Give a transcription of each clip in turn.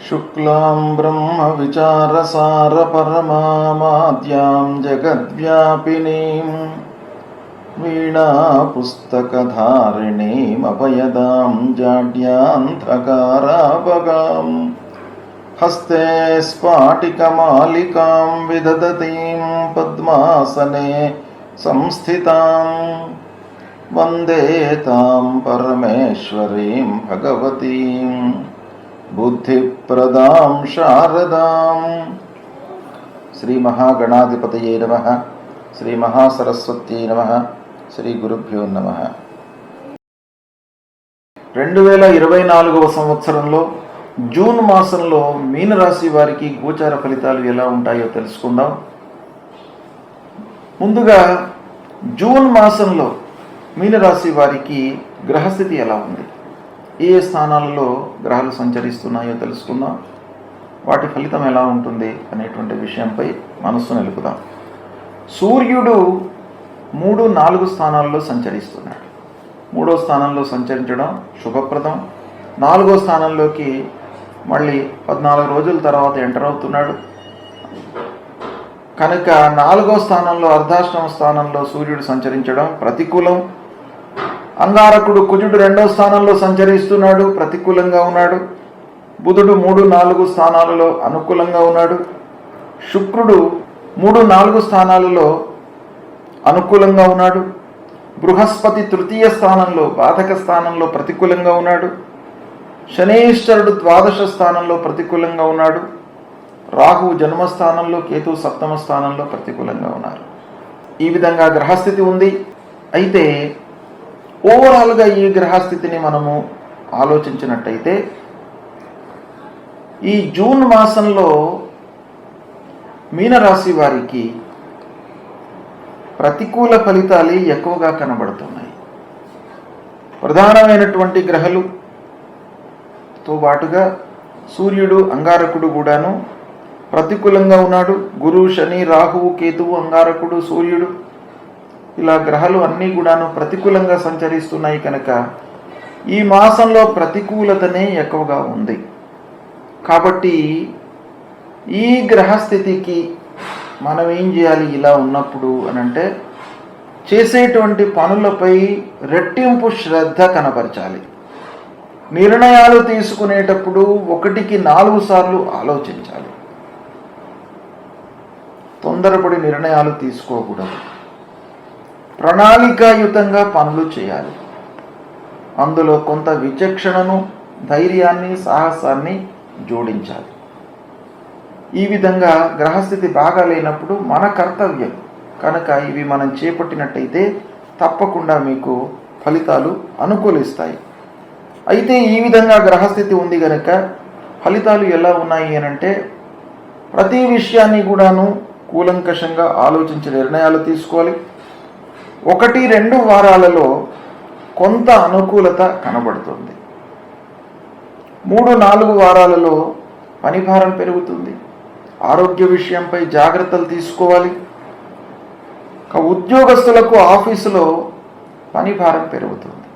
शुक्लां ब्रह्मविचारसारपरमामाद्यां जगद्व्यापिनीं वीणापुस्तकधारिणीमभयदां जाड्यान्धकारापगां हस्ते स्फाटिकमालिकां विदधतीं पद्मासने संस्थितां वन्दे तां परमेश्वरीं भगवतीं बुद्धिप्रदां शारदां। श्री महागणाधिपतये नमः। श्री महासरस्वत्यै नमः। श्री गुरुभ्यो नमः। 2024వ సంవత్సరంలో జూన్ మాసంలో మీనరాశి వారికి గోచార ఫలితాలు ఎలా ఉంటాయో తెలుసుకుందాం. ముందుగా జూన్ మాసంలో మీనరాశి వారికి గ్రహస్థితి ఎలా ఉంది, ఏ స్థానాలలో గ్రహాలు సంచరిస్తున్నాయో తెలుసుకుందాం. వాటి ఫలితం ఎలా ఉంటుంది అనేటువంటి విషయంపై మనస్సు నిలుపుదాం. సూర్యుడు 3, 4 స్థానాల్లో సంచరిస్తున్నాడు. 3వ స్థానంలో సంచరించడం శుభప్రదం. 4వ స్థానంలోకి మళ్ళీ 14 రోజుల తర్వాత ఎంటర్ అవుతున్నాడు. కనుక 4వ స్థానంలో అర్ధాష్టమ స్థానంలో సూర్యుడు సంచరించడం ప్రతికూలం. అంగారకుడు కుజుడు 2వ స్థానంలో సంచరిస్తున్నాడు, ప్రతికూలంగా ఉన్నాడు. బుధుడు 3, 4 స్థానాలలో అనుకూలంగా ఉన్నాడు. శుక్రుడు 3, 4 స్థానాలలో అనుకూలంగా ఉన్నాడు. బృహస్పతి 3వ స్థానంలో బాధక స్థానంలో ప్రతికూలంగా ఉన్నాడు. శనీశ్వరుడు 12వ స్థానంలో ప్రతికూలంగా ఉన్నాడు. రాహు జన్మస్థానంలో, కేతు 7వ స్థానంలో ప్రతికూలంగా ఉన్నారు. ఈ విధంగా గ్రహస్థితి ఉంది. అయితే ఓవరాల్గా ఈ గ్రహస్థితిని మనము ఆలోచించినట్టయితే ఈ జూన్ మాసంలో మీనరాశి వారికి ప్రతికూల ఫలితాలు ఎక్కువగా కనబడుతున్నాయి. ప్రధానమైనటువంటి గ్రహాలతో పాటుగా సూర్యుడు, అంగారకుడు కూడాను ప్రతికూలంగా ఉన్నాడు. గురు, శని, రాహువు, కేతువు, అంగారకుడు, సూర్యుడు ఇలా గ్రహాలు అన్నీ కూడాను ప్రతికూలంగా సంచరిస్తున్నాయి. కనుక ఈ మాసంలో ప్రతికూలతనే ఎక్కువగా ఉంది. కాబట్టి ఈ గ్రహస్థితికి మనం ఏం చేయాలి ఇలా ఉన్నప్పుడు అనంటే, చేసేటువంటి పనులపై రెట్టింపు శ్రద్ధ కనపరచాలి. నిర్ణయాలు తీసుకునేటప్పుడు 1కి 4 సార్లు ఆలోచించాలి. తొందరపడి నిర్ణయాలు తీసుకోకూడదు. ప్రణాళికాయుతంగా పనులు చేయాలి. అందులో కొంత విచక్షణను, ధైర్యాన్ని, సాహసాన్ని జోడించాలి. ఈ విధంగా గ్రహస్థితి బాగా లేనప్పుడు మన కర్తవ్యం కనుక ఇవి మనం చేపట్టినట్టయితే తప్పకుండా మీకు ఫలితాలు అనుకూలిస్తాయి. అయితే ఈ విధంగా గ్రహస్థితి ఉంది కనుక ఫలితాలు ఎలా ఉన్నాయి అనంటే, ప్రతి విషయాన్ని కూడాను కూలంకషంగా ఆలోచించి నిర్ణయాలు తీసుకోవాలి. 1-2 వారాలలో కొంత అనుకూలత కనబడుతుంది. 3-4 వారాలలో పనిభారం పెరుగుతుంది. ఆరోగ్య విషయంపై జాగ్రత్తలు తీసుకోవాలి. ఉద్యోగస్తులకు ఆఫీసులో పనిభారం పెరుగుతుంది.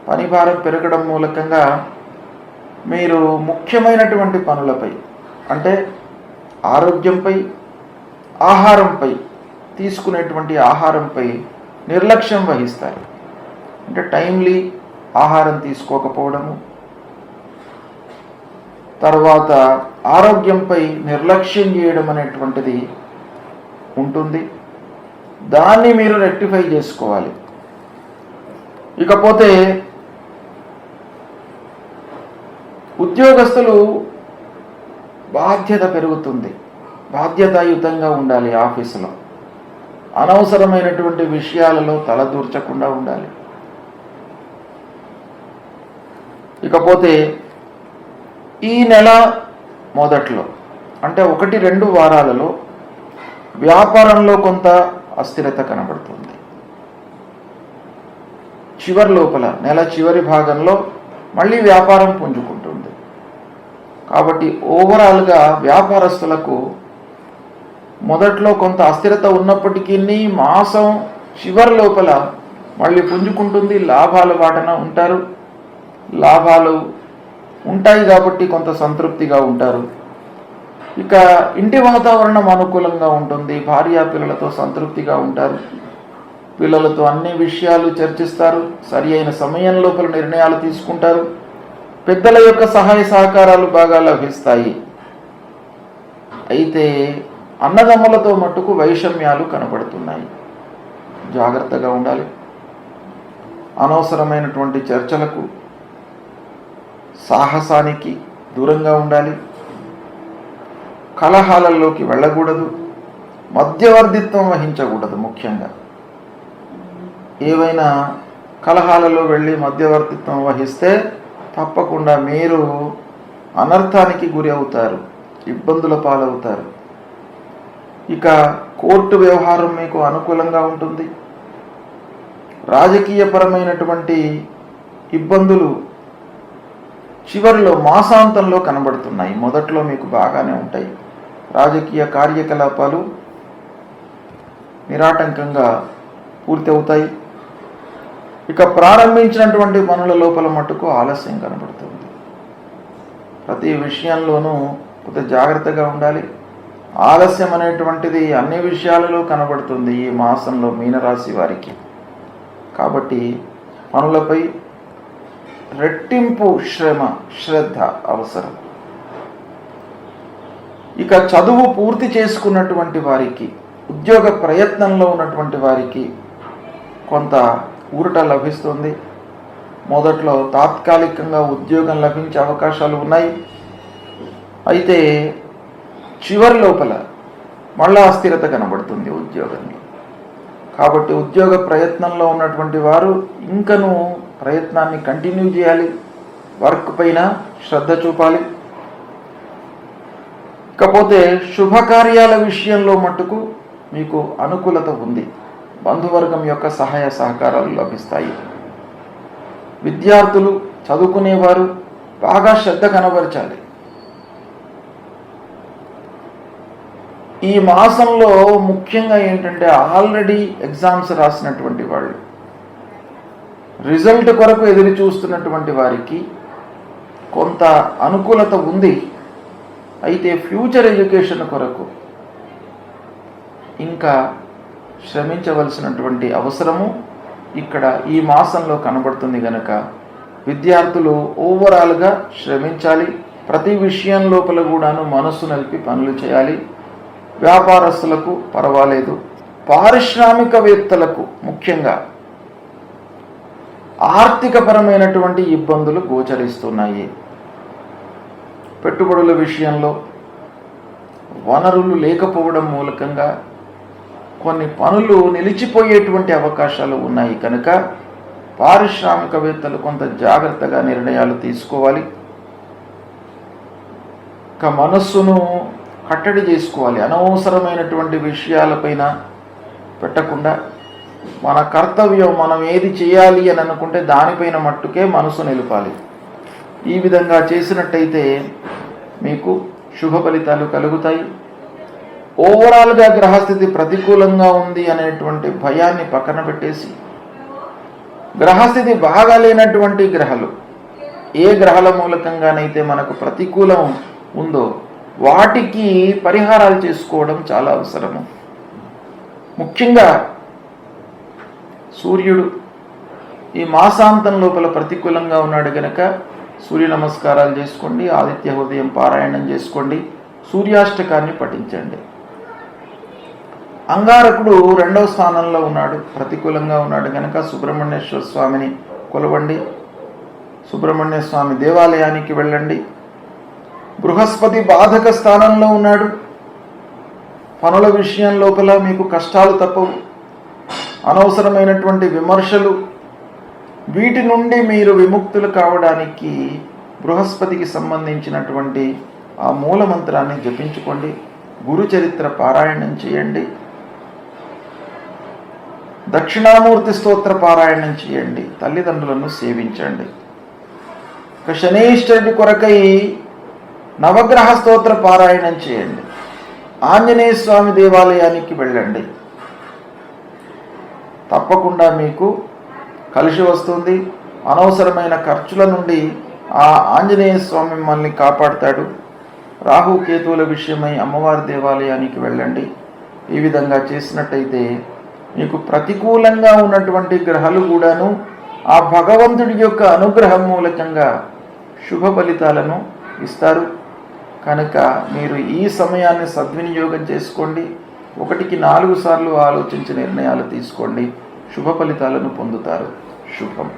పనిభారం పెరగడం మూలకంగా మీరు ముఖ్యమైనటువంటి పనులపై అంటే ఆరోగ్యంపై, ఆహారంపై, తీసుకునేటువంటి ఆహారంపై నిర్లక్ష్యం వహిస్తారు. అంటే టైమ్లీ ఆహారం తీసుకోకపోవడము, తర్వాత ఆరోగ్యంపై నిర్లక్ష్యం చేయడం అనేటువంటిది ఉంటుంది. దాన్ని మీరు రెక్టిఫై చేసుకోవాలి. ఇకపోతే ఉద్యోగస్తులు బాధ్యత పెరుగుతుంది. బాధ్యతాయుతంగా ఉండాలి. ఆఫీసులో అనవసరమైనటువంటి విషయాలలో తలదూర్చకుండా ఉండాలి. ఇకపోతే ఈ నెల మొదట్లో అంటే 1-2 వారాలలో వ్యాపారంలో కొంత అస్థిరత కనబడుతుంది. చివరి లోపల నెల చివరి భాగంలో మళ్ళీ వ్యాపారం పుంజుకుంటుంది. కాబట్టి ఓవరాల్గా వ్యాపారస్తులకు మొదట్లో కొంత అస్థిరత ఉన్నప్పటికీ మాసం చివరి లోపల మళ్ళీ పుంజుకుంటుంది. లాభాల వాటన ఉంటారు. లాభాలు ఉంటాయి కాబట్టి కొంత సంతృప్తిగా ఉంటారు. ఇక ఇంటి వాతావరణం అనుకూలంగా ఉంటుంది. భార్యా పిల్లలతో సంతృప్తిగా ఉంటారు. పిల్లలతో అన్ని విషయాలు చర్చిస్తారు. సరి అయిన సమయం లోపల నిర్ణయాలు తీసుకుంటారు. పెద్దల యొక్క సహాయ సహకారాలు బాగా లభిస్తాయి. అయితే అన్నదమ్ములతో మట్టుకు వైషమ్యాలు కనబడుతున్నాయి. జాగ్రత్తగా ఉండాలి. అనవసరమైనటువంటి చర్చలకు, సాహసానికి దూరంగా ఉండాలి. కలహాలలోకి వెళ్ళకూడదు. మధ్యవర్తిత్వం వహించకూడదు. ముఖ్యంగా ఏవైనా కలహాలలో వెళ్ళి మధ్యవర్తిత్వం వహిస్తే తప్పకుండా మీరు అనర్థానికి గురి అవుతారు, ఇబ్బందుల పాలవుతారు. ఇక కోర్టు వ్యవహారం మీకు అనుకూలంగా ఉంటుంది. రాజకీయపరమైనటువంటి ఇబ్బందులు చివరిలో మాసాంతంలో కనబడుతున్నాయి. మొదట్లో మీకు బాగానే ఉంటాయి. రాజకీయ కార్యకలాపాలు నిరాటంకంగా పూర్తి అవుతాయి. ఇక ప్రారంభించినటువంటి పనుల లోపల మట్టుకు ఆలస్యం కనబడుతుంది. ప్రతి విషయంలోనూ కొంత జాగ్రత్తగా ఉండాలి. ఆలస్యం అనేటువంటిది అన్ని విషయాలలో కనబడుతుంది ఈ మాసంలో మీనరాశి వారికి. కాబట్టి పనులపై రెట్టింపు శ్రద్ధ అవసరం. ఇక చదువు పూర్తి చేసుకున్నటువంటి వారికి, ఉద్యోగ ప్రయత్నంలో ఉన్నటువంటి వారికి కొంత ఊరట లభిస్తుంది. మొదట్లో తాత్కాలికంగా ఉద్యోగం లభించే అవకాశాలు ఉన్నాయి. అయితే చివరి లోపల మళ్ళా అస్థిరత కనబడుతుంది ఉద్యోగంలో. కాబట్టి ఉద్యోగ ప్రయత్నంలో ఉన్నటువంటి వారు ఇంకనూ ప్రయత్నాన్ని కంటిన్యూ చేయాలి. వర్క్ పైన శ్రద్ధ చూపాలి. ఇకపోతే శుభకార్యాల విషయంలో మట్టుకు మీకు అనుకూలత ఉంది. బంధువర్గం యొక్క సహాయ సహకారాలు లభిస్తాయి. విద్యార్థులు, చదువుకునేవారు బాగా శ్రద్ధ కనబరచాలి. ఈ మాసంలో ముఖ్యంగా ఏంటంటే ఆల్రెడీ ఎగ్జామ్స్ రాసినటువంటి వాళ్ళు, రిజల్ట్ కొరకు ఎదురు చూస్తున్నటువంటి వారికి కొంత అనుకూలత ఉంది. అయితే ఫ్యూచర్ ఎడ్యుకేషన్ కొరకు ఇంకా శ్రమించవలసినటువంటి అవసరము ఇక్కడ ఈ మాసంలో కనబడుతుంది. కనుక విద్యార్థులు ఓవరాల్గా శ్రమించాలి. ప్రతి విషయం లోపల కూడాను మనస్సు నలిపి పనులు చేయాలి. వ్యాపారస్తులకు పర్వాలేదు. పారిశ్రామికవేత్తలకు ముఖ్యంగా ఆర్థికపరమైనటువంటి ఇబ్బందులు గోచరిస్తున్నాయి. పెట్టుబడుల విషయంలో వనరులు లేకపోవడం మూలకంగా కొన్ని పనులు నిలిచిపోయేటువంటి అవకాశాలు ఉన్నాయి. కనుక పారిశ్రామికవేత్తలు కొంత జాగ్రత్తగా నిర్ణయాలు తీసుకోవాలి. ఇక మనస్సును కట్టడి చేసుకోవాలి. అనవసరమైనటువంటి విషయాలపైన పెట్టకుండా మన కర్తవ్యం, మనం ఏది చేయాలి అని అనుకుంటే దానిపైన మట్టుకే మనసు నిలపాలి. ఈ విధంగా చేసినట్టయితే మీకు శుభ ఫలితాలు కలుగుతాయి. ఓవరాల్గా గ్రహస్థితి ప్రతికూలంగా ఉంది అనేటువంటి భయాన్ని పక్కన పెట్టేసి, గ్రహస్థితి బాగా లేనటువంటి గ్రహాలు, ఏ గ్రహాల మూలకంగానైతే మనకు ప్రతికూలం ఉందో వాటికి పరిహారాలు చేసుకోవడం చాలా అవసరము. ముఖ్యంగా సూర్యుడు ఈ మాసాంతం లోపల ప్రతికూలంగా ఉన్నాడు కనుక సూర్య నమస్కారాలు చేసుకోండి. ఆదిత్య హృదయం పారాయణం చేసుకోండి. సూర్యాష్టకాన్ని పఠించండి. అంగారకుడు 2వ స్థానంలో ఉన్నాడు, ప్రతికూలంగా ఉన్నాడు కనుక సుబ్రహ్మణ్యేశ్వర స్వామిని కొలవండి. సుబ్రహ్మణ్య స్వామి దేవాలయానికి వెళ్ళండి. బృహస్పతి బాధక స్థానంలో ఉన్నాడు. పనుల విషయం లోపల మీకు కష్టాలు తప్పవు. అనవసరమైనటువంటి విమర్శలు, వీటి నుండి మీరు విముక్తులు కావడానికి బృహస్పతికి సంబంధించినటువంటి ఆ మూల మంత్రాన్ని జపించుకోండి. గురు చరిత్ర పారాయణం చేయండి. దక్షిణామూర్తి స్తోత్ర పారాయణం చేయండి. తల్లిదండ్రులను సేవించండి. ఇక శనీశ్వరుడి కొరకై నవగ్రహ స్తోత్ర పారాయణం చేయండి. ఆంజనేయ స్వామి దేవాలయానికి వెళ్ళండి. తప్పకుండా మీకు కలిసి వస్తుంది. అనవసరమైన ఖర్చుల నుండి ఆ ఆంజనేయ స్వామి మిమ్మల్ని కాపాడుతాడు. రాహు కేతువుల విషయమై అమ్మవారి దేవాలయానికి వెళ్ళండి. ఈ విధంగా చేసినట్టయితే మీకు ప్రతికూలంగా ఉన్నటువంటి గ్రహాలు కూడాను ఆ భగవంతుడి యొక్క అనుగ్రహం మూలకంగా శుభ ఫలితాలను ఇస్తారు. కనుక మీరు ఈ సమయాన్ని సద్వినియోగం చేసుకోండి. 1కి 4 సార్లు ఆలోచించి నిర్ణయాలు తీసుకోండి. శుభ ఫలితాలను పొందుతారు. శుభం.